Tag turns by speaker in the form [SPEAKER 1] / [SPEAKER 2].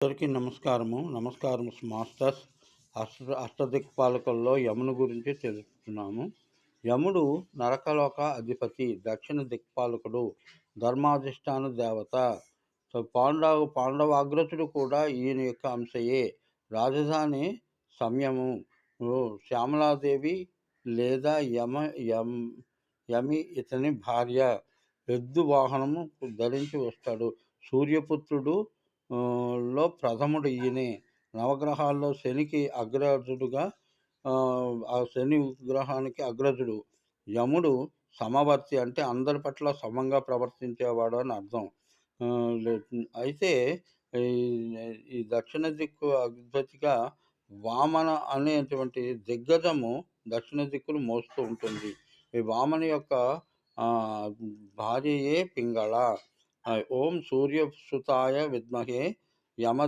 [SPEAKER 1] అందరికీ నమస్కారం మాస్టర్స్. అష్టదిక్పాలకుల్లో యముని గురించి తెలుసుకున్నాము. యముడు నరకలోక అధిపతి, దక్షిణ దిక్పాలకుడు, ధర్మాధిష్టాన దేవత. పాండవాగ్రజుడు కూడా ఈయన యొక్క అంశయే. రాజధాని సంయము. శ్యామలాదేవి లేదా యమి ఇతని భార్య. ఎద్దు వాహనము ధరించి వస్తాడు. సూర్యపుత్రుడు లో ప్రథముడు ఈయనే. నవగ్రహాల్లో శనికి అగ్రజుడుగా, ఆ శని గ్రహానికి అగ్రజుడు. యముడు సమవర్తి, అంటే అందరి పట్ల సమంగా ప్రవర్తించేవాడు అని అర్థం. అయితే ఈ దక్షిణ దిక్కు అధిపతిగా వామన అనేటువంటి దిగ్గజము దక్షిణ దిక్కును మోస్తూ ఉంటుంది. ఈ వామన యొక్క భార్యయే పింగళ. ఓం సూర్యసుతాయ విద్మహే యమ